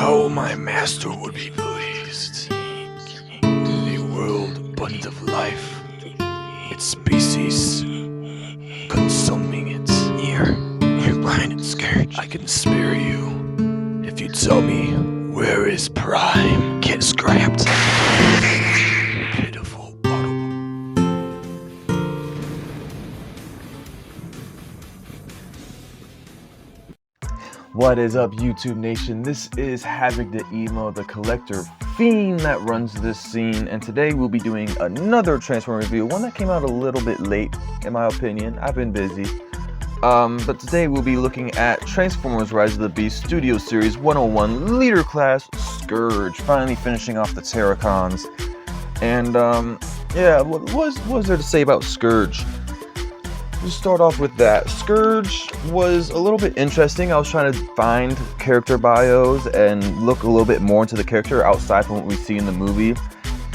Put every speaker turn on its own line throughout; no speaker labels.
how my master would be pleased. A world abundant of life, its species, consuming it. You're blind and scourge. I can spare you if you tell me where is Prime. Get scrapped. Pitiful bottle.
What is up, YouTube Nation? This is Havoc the Emo, the collector fiend that runs this scene, and today we'll be doing another Transformer review, one that came out a little bit late, in my opinion. I've been busy. But today we'll be looking at Transformers Rise of the Beast Studio Series 101 Leader Class Scourge, finally finishing off the Terracons. And, yeah, what was there to say about Scourge? Let's start off with that. Scourge was a little bit interesting. I was trying to find character bios and look a little bit more into the character outside from what we see in the movie.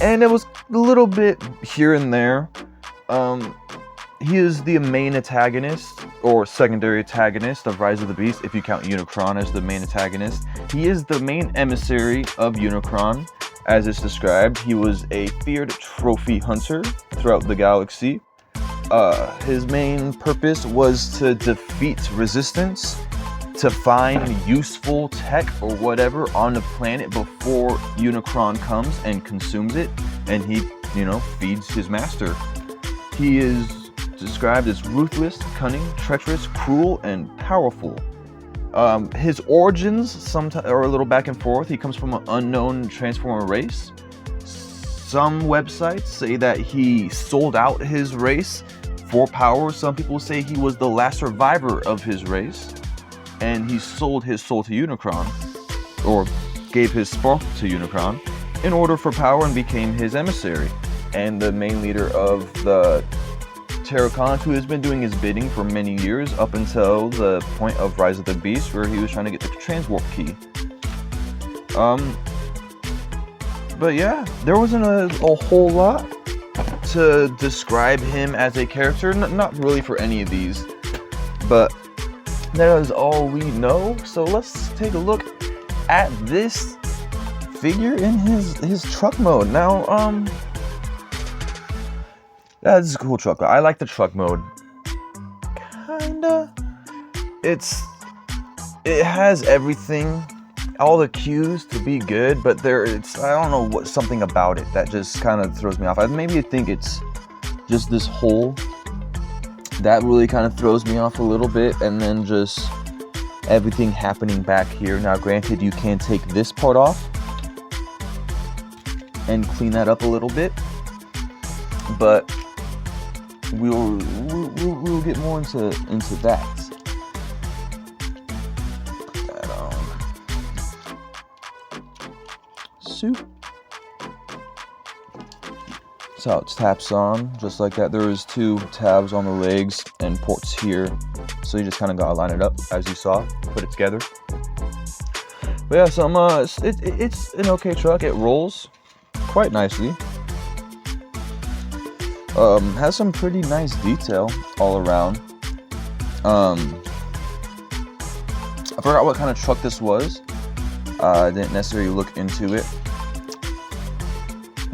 And it was a little bit here and there. He is the main antagonist, or secondary antagonist, of Rise of the Beast, if you count Unicron as the main antagonist. He is the main emissary of Unicron, as it's described. He was a feared trophy hunter throughout the galaxy. His main purpose was to defeat resistance, to find useful tech or whatever on the planet before Unicron comes and consumes it, and he, feeds his master. He is described as ruthless, cunning, treacherous, cruel, and powerful. His origins sometimes are a little back and forth. He comes from an unknown Transformer race. Some websites say that he sold out his race for power. Some people say he was the last survivor of his race, and he sold his soul to Unicron, or gave his spark to Unicron, in order for power, and became his emissary, and the main leader of the Terracons, who has been doing his bidding for many years, up until the point of Rise of the Beast, where he was trying to get the transwarp key. But yeah, there wasn't a whole lot to describe him as a character, not really for any of these, but that is all we know. So let's take a look at this figure in his truck mode. Now, this is a cool truck. I like the truck mode. Kinda. It has everything, all the cues to be good, but I don't know what, something about it that just kind of throws me off. Maybe I think it's just this hole that really kind of throws me off a little bit, and then just everything happening back here. Now, granted, you can take this part off and clean that up a little bit, but we'll get more into that. Put that on. Soup. That's how it taps on, just like that. There is two tabs on the legs and ports here, so you just kind of gotta line it up as you saw, put it together. But yeah, so it's an okay truck. It rolls quite nicely. Has some pretty nice detail all around. I forgot what kind of truck this was. I didn't necessarily look into it,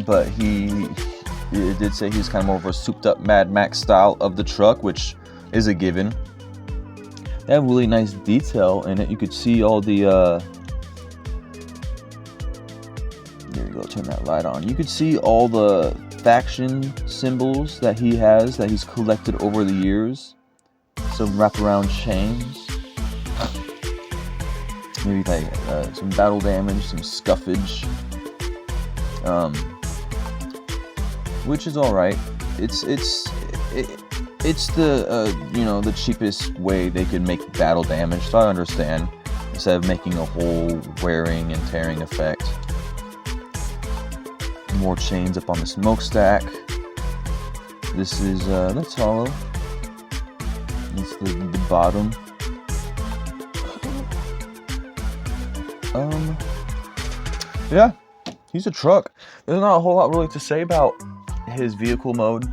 but it did say he's kind of more of a souped up Mad Max style of the truck, which is a given. They have really nice detail in it. You could see all the there you go, turn that light on. You could see all the faction symbols that he's collected over the years. Some wraparound chains, maybe like some battle damage, some scuffage, which is all right. It's the the cheapest way they could make battle damage, so I understand, instead of making a whole wearing and tearing effect. More chains up on the smokestack. This is that's hollow. It's the bottom. Yeah, he's a truck. There's not a whole lot really to say about his vehicle mode.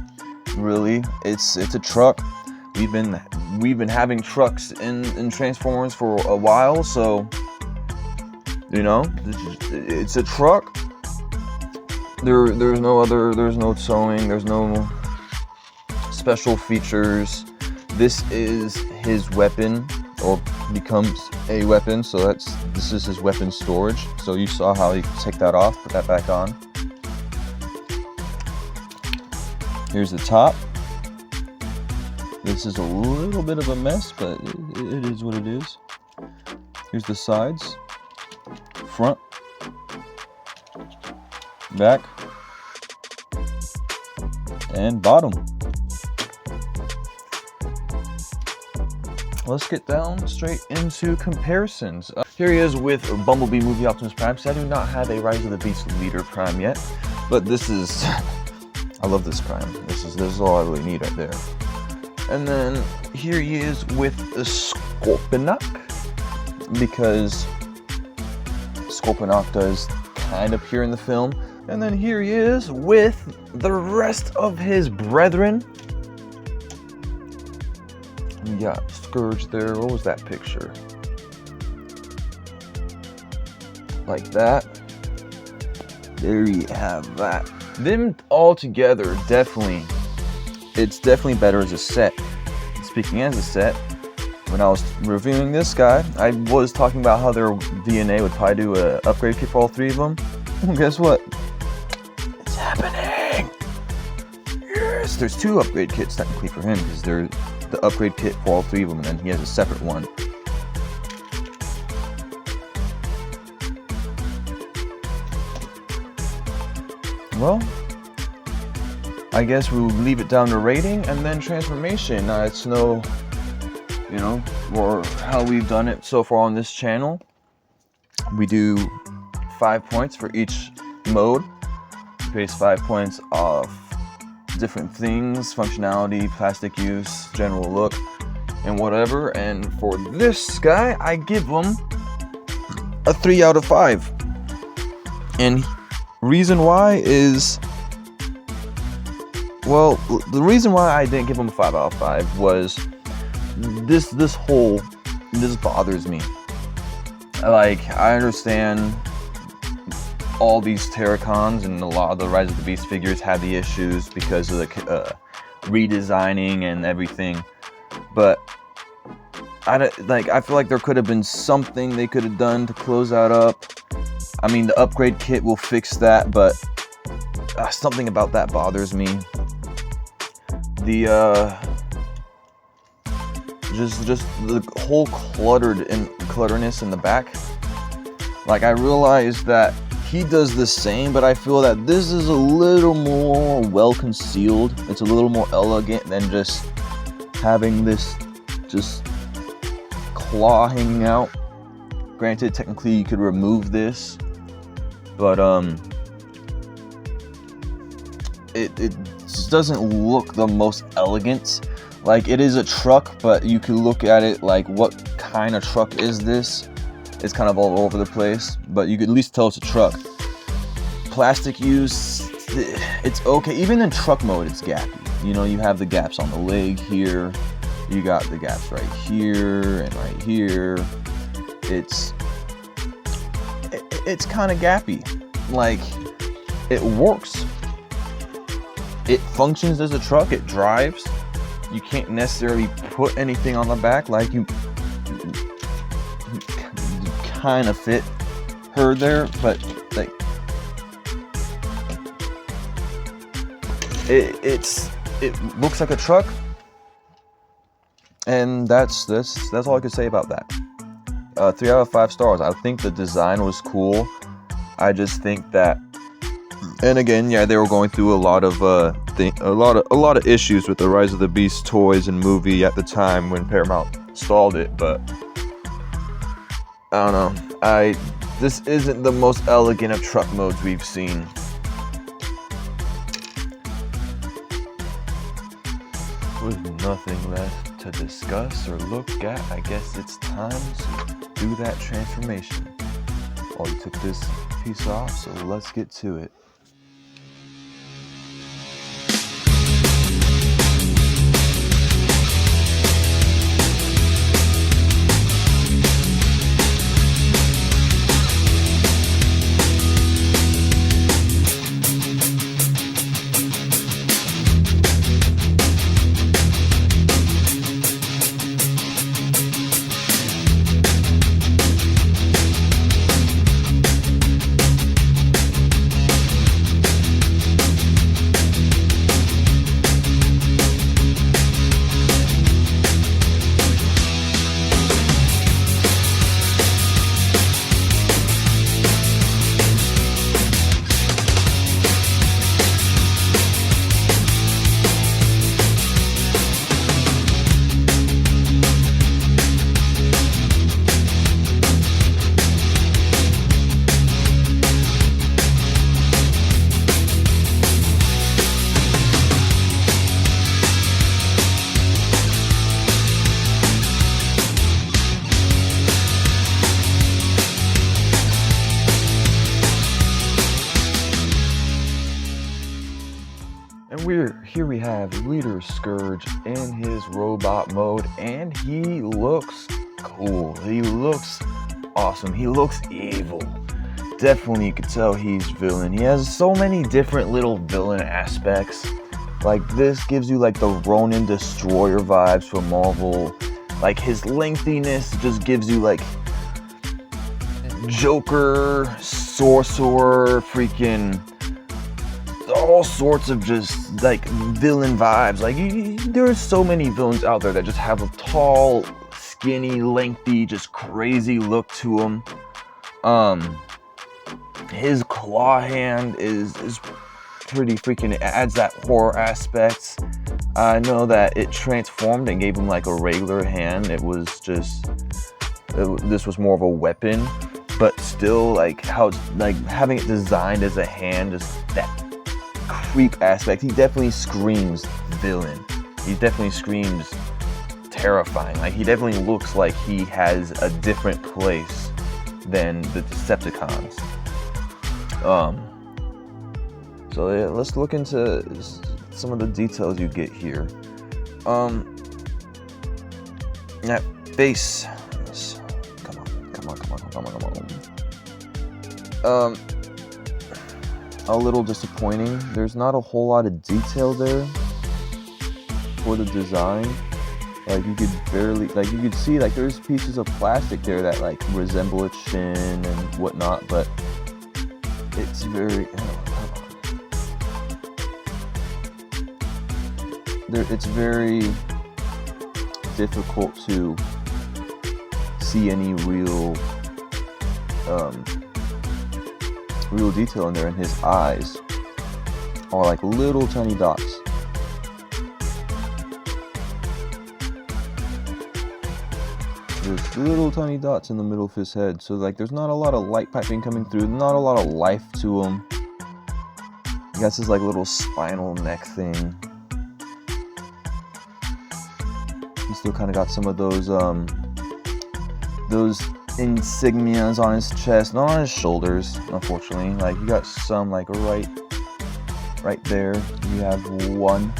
Really, it's a truck. We've been having trucks in Transformers for a while, so You know, it's a truck. There's no towing, there's no special features. This is his weapon, or becomes a weapon. So this is his weapon storage. So you saw how he take that off, put that back on. Here's the top. This is a little bit of a mess, but it is what it is. Here's the sides, front, back, and bottom. Let's get down straight into comparisons. Here he is with Bumblebee Movie Optimus Prime. So I do not have a Rise of the Beast Leader Prime yet, but this is, I love this Prime. This is all I really need right there. And then here he is with the Scorponok, because Scorponok does kind of appear in the film. And then here he is with the rest of his brethren. You got Scourge there. What was that picture? Like that. There you have that. Them all together, definitely. It's definitely better as a set. Speaking as a set, when I was reviewing this guy, I was talking about how their DNA would probably do an upgrade kit for all three of them. Well, guess what? It's happening! Yes! There's two upgrade kits technically for him, because they're the upgrade kit for all three of them, and then he has a separate one. Well, I guess we'll leave it down to rating and then transformation. It's no, you know, or how we've done it so far on this channel. We do 5 points for each mode. We base 5 points off different things, functionality, plastic use, general look, and whatever. And for this guy, I give him a 3 out of 5. And reason why is, well, the reason why I didn't give him a 5 out of 5 was this bothers me. Like, I understand all these Terracons and a lot of the Rise of the Beast figures had the issues because of the redesigning and everything, but I feel like there could have been something they could have done to close that up. I mean, the upgrade kit will fix that, but something about that bothers me. The just the whole clutterness in the back. Like, I realize that he does the same, but I feel that this is a little more well concealed. It's a little more elegant than just having this just claw hanging out. Granted, technically you could remove this, but it just doesn't look the most elegant. Like, it is a truck, but you could look at it like, what kind of truck is this? It's kind of all over the place, but you could at least tell it's a truck. Plastic use, it's okay. Even in truck mode, it's gappy. You know, you have the gaps on the leg here. You got the gaps right here and right here. It's kind of gappy. Like, it works. It functions as a truck. It drives. You can't necessarily put anything on the back. Like, you kind of fit her there, but like, it looks like a truck, and that's all I could say about that. 3 out of 5 stars. I think the design was cool. I just think that, and again, yeah, they were going through a lot of issues with the Rise of the Beast toys and movie at the time when Paramount stalled it, but I don't know. This isn't the most elegant of truck modes we've seen. With nothing left to discuss or look at, I guess it's time to do that transformation. Oh, you took this piece off, so let's get to it. here we have Leader Scourge in his robot mode, and he looks cool. He looks awesome. He looks evil. Definitely, you can tell he's villain. He has so many different little villain aspects. Like, this gives you like the Ronin Destroyer vibes from Marvel. Like, his lengthiness just gives you like Joker, Sorcerer, freaking all sorts of just like villain vibes. Like, there's so many villains out there that just have a tall, skinny, lengthy, just crazy look to them. His claw hand is pretty freaking, it adds that horror aspect. I know that it transformed and gave him like a regular hand. It was just, this was more of a weapon, but still, like how it's like having it designed as a hand, just that creep aspect. He definitely screams villain. He definitely screams terrifying. Like, he definitely looks like he has a different place than the Decepticons. So yeah, let's look into some of the details you get here. That face. Come on. A little disappointing. There's not a whole lot of detail there for the design. Like, you could barely, like, you could see like there's pieces of plastic there that like resemble its chin and whatnot, but it's very, it's very difficult to see any real detail in there, and his eyes are like little tiny dots. There's little tiny dots in the middle of his head, so like there's not a lot of light piping coming through, not a lot of life to him. I guess his like little spinal neck thing. He still kind of got some of those insignias on his chest, not on his shoulders, unfortunately. Like, you got some like right there. You have one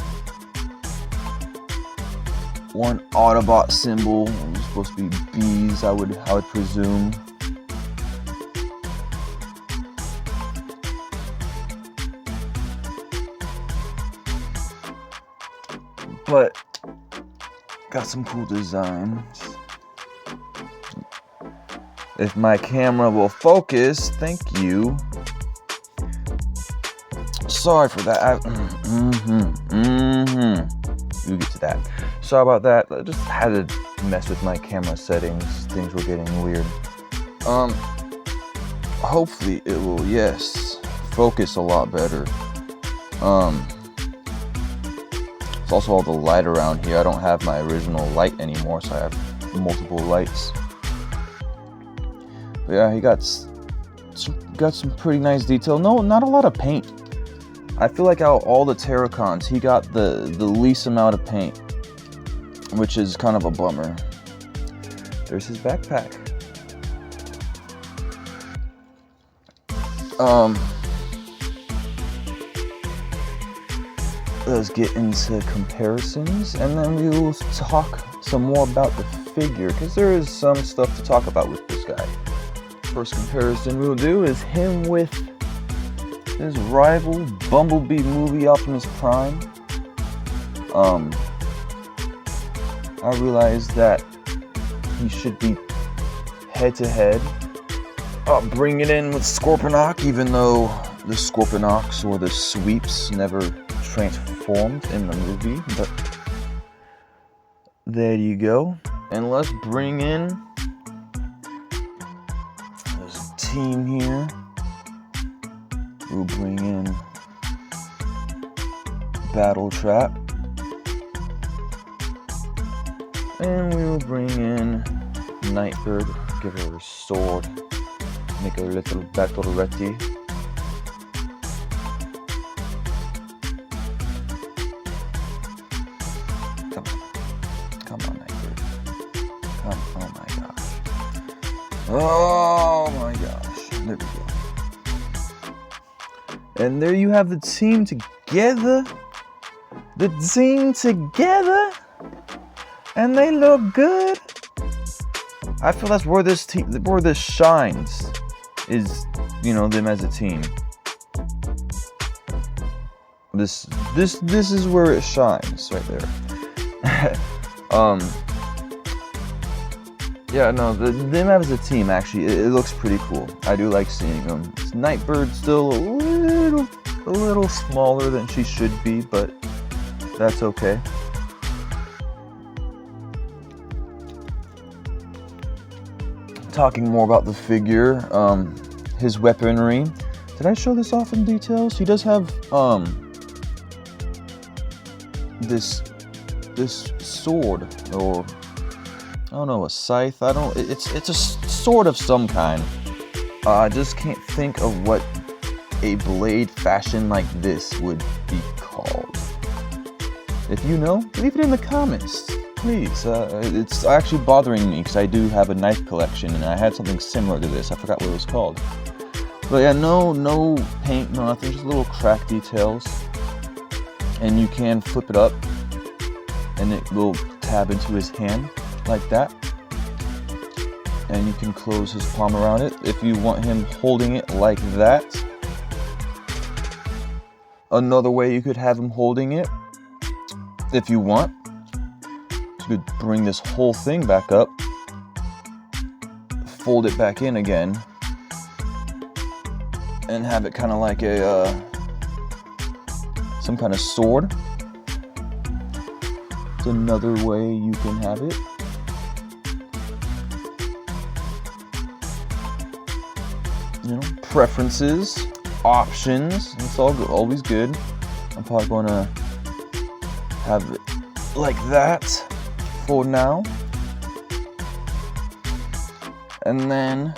Autobot symbol. It's supposed to be bees, I would presume. But got some cool designs. If my camera will focus, thank you. Sorry for that. We'll get to that. Sorry about that. I just had to mess with my camera settings. Things were getting weird. Hopefully it will, yes, focus a lot better. It's also all the light around here. I don't have my original light anymore, so I have multiple lights. But yeah, he got some pretty nice detail. No, not a lot of paint. I feel like out of all the Terracons, he got the least amount of paint, which is kind of a bummer. There's his backpack. Let's get into comparisons, and then we will talk some more about the figure, because there is some stuff to talk about with this guy. First comparison we'll do is him with his rival Bumblebee movie Optimus Prime. I realized that he should be head to head. Bring it in with Scorponok, even though the Scorponoks or the sweeps never transformed in the movie, but there you go. And let's bring in this team here. We'll bring in Battle Trap, and we will bring in Nightbird. Give her a sword, make her a little battle ready. Come on, Nightbird. Come, oh my gosh. There we go. And there you have the team together. the team together, and they look good. I feel that's where this shines, is, you know, them as a team. This is where it shines right there. Yeah, no, them as a team, actually, it looks pretty cool. I do like seeing them. Nightbird's still a little smaller than she should be, but that's okay. Talking more about the figure, his weaponry. Did I show this off in details? He does have this sword, or I don't know, a scythe. It's a sword of some kind. I just can't think of what a blade fashioned like this would be called. If you know, leave it in the comments, please. It's actually bothering me because I do have a knife collection and I had something similar to this. I forgot what it was called. But yeah, no paint, no nothing, just little crack details. And you can flip it up and it will tab into his hand like that. And you can close his palm around it if you want him holding it like that. Another way you could have him holding it, if you want, you could bring this whole thing back up, fold it back in again, and have it kind of like a some kind of sword. It's another way you can have it. You know, preferences, options. It's all good, always good. I'm probably gonna have it like that for now, and then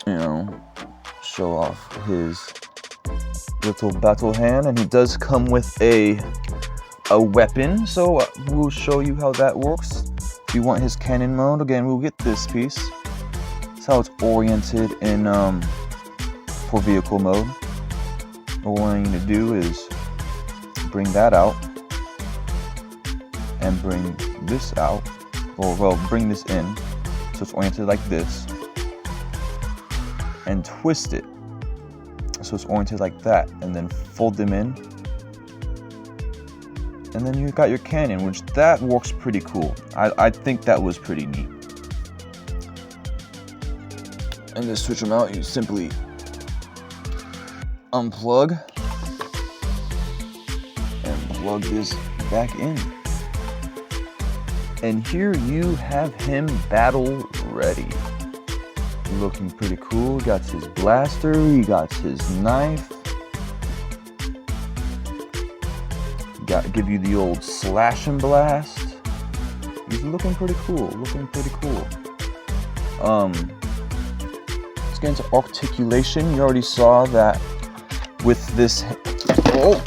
you know, show off his little battle hand. And he does come with a weapon, so we'll show you how that works. If you want his cannon mode, again, we'll get this piece. That's how it's oriented in for vehicle mode. What we're going to do is bring that out and bring this out, or well, bring this in so it's oriented like this, and twist it so it's oriented like that, and then fold them in, and then you've got your cannon, which that works pretty cool. I think that was pretty neat. And to switch them out, you simply unplug and plug this back in, and here you have him battle ready. Looking pretty cool. He got his blaster, he got his knife, give you the old slash and blast. He's looking pretty cool, Let's get into articulation. You already saw that with this. Oh,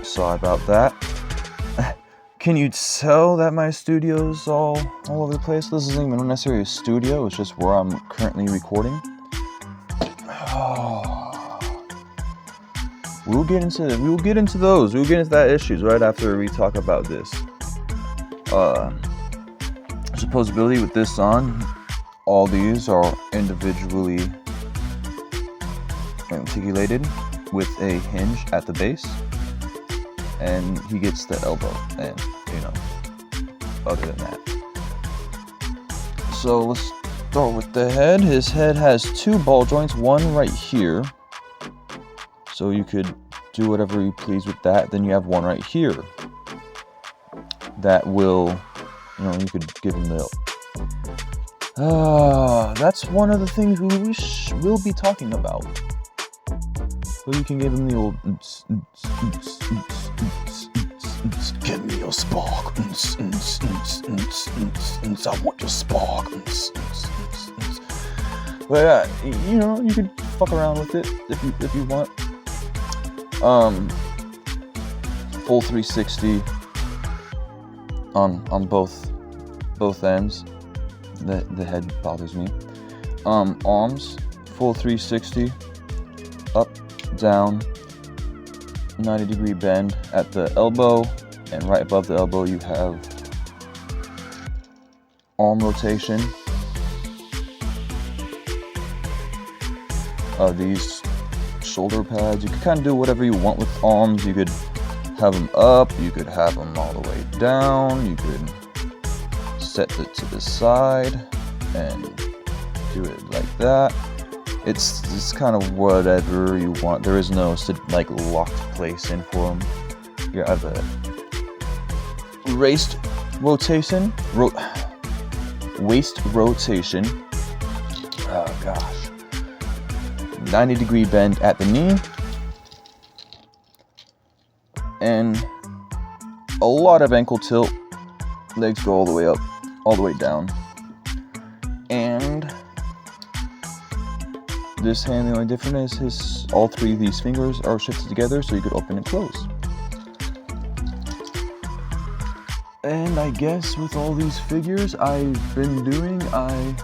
sorry about that. Can you tell that my studio's all over the place? This isn't even necessarily a studio, it's just where I'm currently recording. We'll get into that issues right after we talk about this. Supposability with this on, all these are individually articulated with a hinge at the base, and he gets the elbow, and you know, other than that. So let's start with the head. His head has two ball joints, one right here, so you could do whatever you please with that. Then you have one right here that will, you know, you could give him the that's one of the things we'll be talking about. So you can give him the old give me your spark, I want your spark. But yeah, you know, you could fuck around with it if you want. Full 360 on both ends. The head bothers me. arms, full 360, up, down, 90-degree bend at the elbow, and right above the elbow you have arm rotation. These shoulder pads, you can kind of do whatever you want with arms. You could have them up, you could have them all the way down, you could set it to the side and do it like that. It's kind of whatever you want. There is no like locked place in for them. You have a waist rotation. Waist rotation. Oh gosh. 90-degree bend at the knee. And a lot of ankle tilt. Legs go all the way up, all the way down. And this hand, the only difference is all three of these fingers are shifted together so you could open and close. And I guess with all these figures I've been doing, I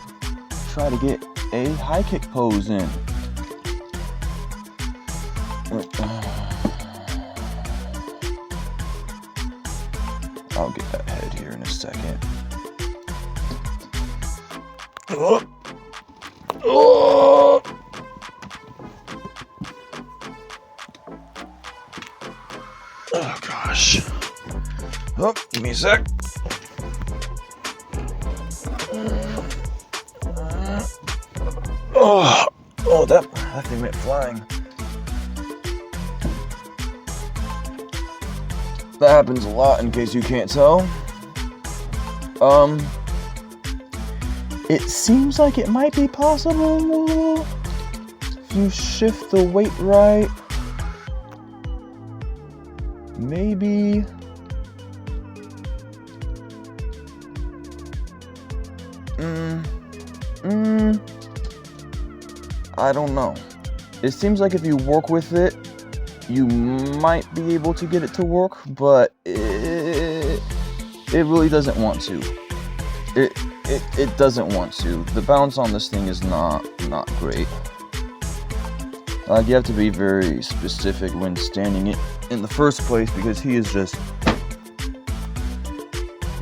try to get a high kick pose in. I'll get that head here in a second. Oh. Oh. Oh gosh. Oh, give me a sec. Oh, that thing went flying. That happens a lot, in case you can't tell. It seems like it might be possible if you shift the weight right. Maybe. I don't know. It seems like if you work with it, you might be able to get it to work, but it really doesn't want to. It doesn't want to. The balance on this thing is not great. Like, you have to be very specific when standing it in the first place, because he is just...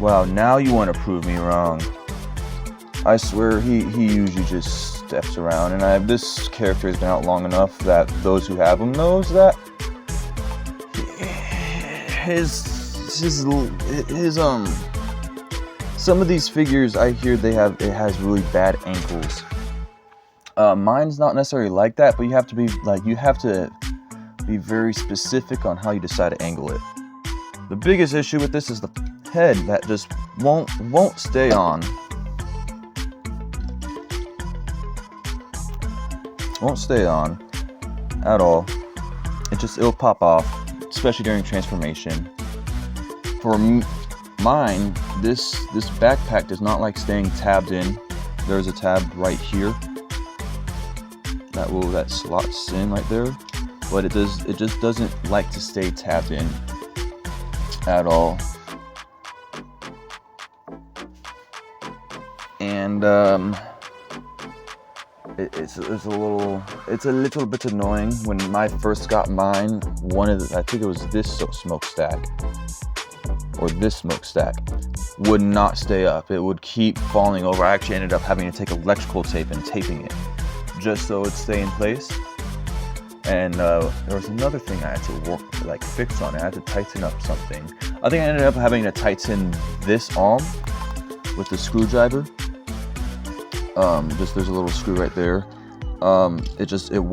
Wow, now you want to prove me wrong. I swear he usually just steps around, and this character has been out long enough that those who have him knows that some of these figures I hear it has really bad ankles. Mine's not necessarily like that, but you have to be very specific on how you decide to angle it. The biggest issue with this is the head that just won't stay on. Won't stay on at all. It'll pop off, especially during transformation. For mine, this backpack does not like staying tabbed in. There's a tab right here that slots in right there, but it just doesn't like to stay tabbed in at all. And it's a little bit annoying. When I first got mine, I think it was this smokestack or this smokestack would not stay up. It would keep falling over. I actually ended up having to take electrical tape and taping it just so it'd stay in place. And there was another thing I had to fix on it. I had to tighten up something. I think I ended up having to tighten this arm with the screwdriver. There's a little screw right there. It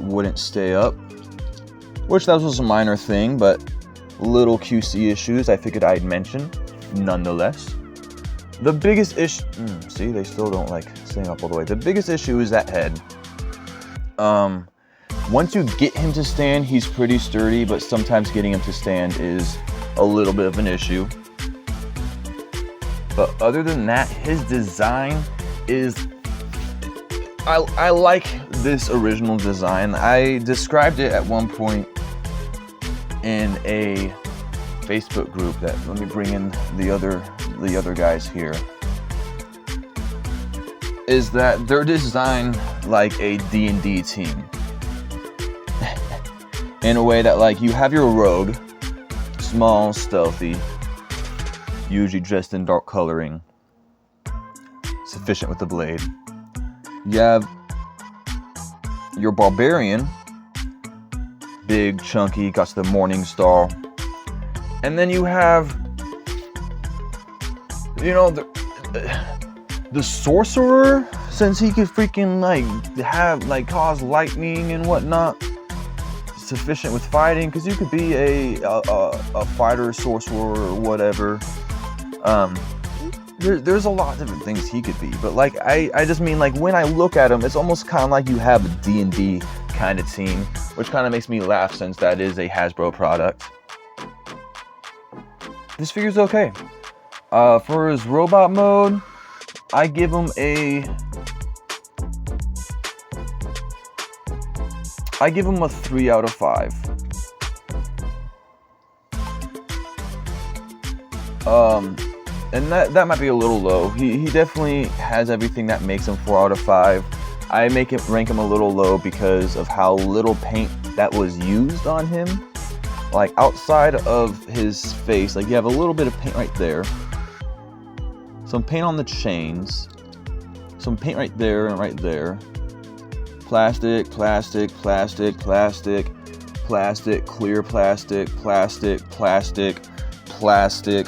wouldn't stay up, which that was a minor thing, but little QC issues I figured I'd mention nonetheless. The biggest issue, see, they still don't like staying up all the way. The biggest issue is that head. Once you get him to stand, he's pretty sturdy, but sometimes getting him to stand is a little bit of an issue. But other than that, his design is... I like this original design. I described it at one point in a Facebook group that... Let me bring in the other guys here. is that they're designed like a D&D team. In a way that, like, you have your rogue, small, stealthy, usually dressed in dark coloring, sufficient with the blade. You have your barbarian, big, chunky, got the morning star. And then you have, you know, the sorcerer, since he could freaking like cause lightning and whatnot. Sufficient with fighting, because you could be a fighter, sorcerer, or whatever. There's a lot of different things he could be, but like I just mean, like, when I look at him, it's almost kind of like you have a D&D kind of team, which kind of makes me laugh since that is a Hasbro product. This figure's okay. For his robot mode, I give him a 3 out of 5. And that might be a little low. He definitely has everything that makes him 4 out of 5. I rank him a little low because of how little paint that was used on him. Like, outside of his face, like, you have a little bit of paint right there, some paint on the chains, some paint right there and right there. Plastic, plastic, plastic, plastic, plastic, clear plastic, plastic, plastic, plastic.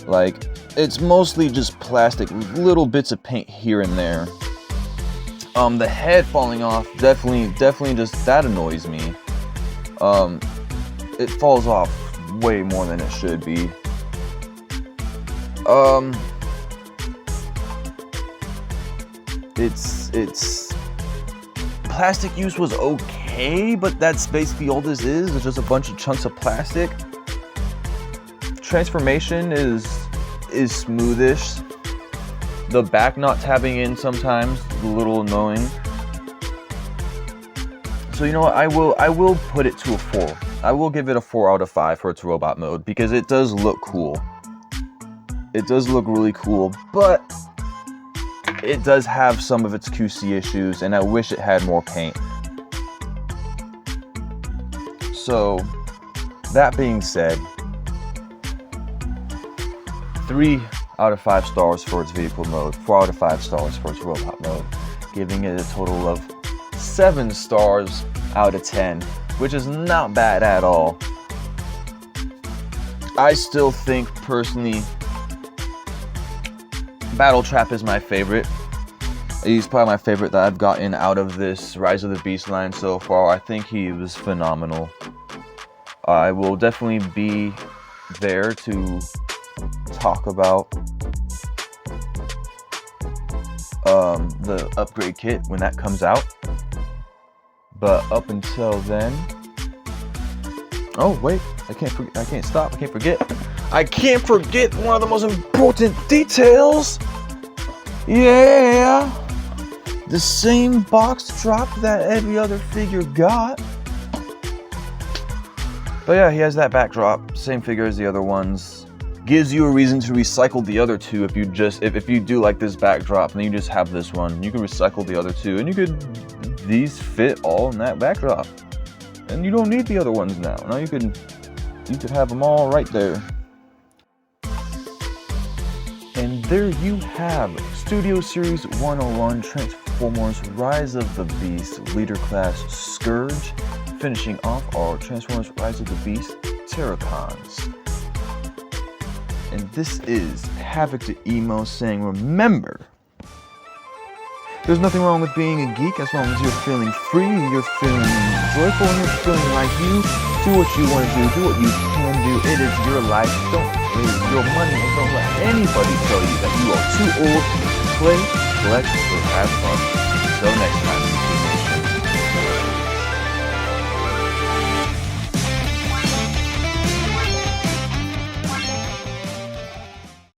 Like, it's mostly just plastic, little bits of paint here and there. The head falling off, definitely just, that annoys me. It falls off way more than it should be. It's plastic use was okay, but that's basically all this is. It's just a bunch of chunks of plastic. Transformation is smoothish. The back not tabbing in sometimes a little annoying. So you know what? I will put it to a 4. I will give it a 4 out of 5 for its robot mode, because it does look cool. It does look really cool, but it does have some of its QC issues, and I wish it had more paint. So, that being said, 3 out of 5 stars for its vehicle mode, 4 out of 5 stars for its robot mode, giving it a total of 7 stars out of 10, which is not bad at all. I still think, personally, Battle Trap is my favorite. He's probably my favorite that I've gotten out of this Rise of the Beast line so far. I think he was phenomenal. I will definitely be there to talk about the upgrade kit when that comes out. But up until then, oh wait, I can't forget one of the most important details. Yeah, the same box drop that every other figure got. But yeah, he has that backdrop, same figure as the other ones. Gives you a reason to recycle the other two if you do like this backdrop, and then you just have this one. You can recycle the other two, and these fit all in that backdrop, and you don't need the other ones now. Now you could have them all right there. And there you have Studio Series 101 Transformers Rise of the Beast Leader Class Scourge, finishing off our Transformers Rise of the Beast Terracons. And this is Havoc the Emo saying, remember, there's nothing wrong with being a geek as long as you're feeling free, you're feeling joyful, and you're feeling like you. Do what you want to do what you can do. It is your life. Don't waste your money, and don't let anybody tell you that you are too old to play, collect, or have fun. Until next time.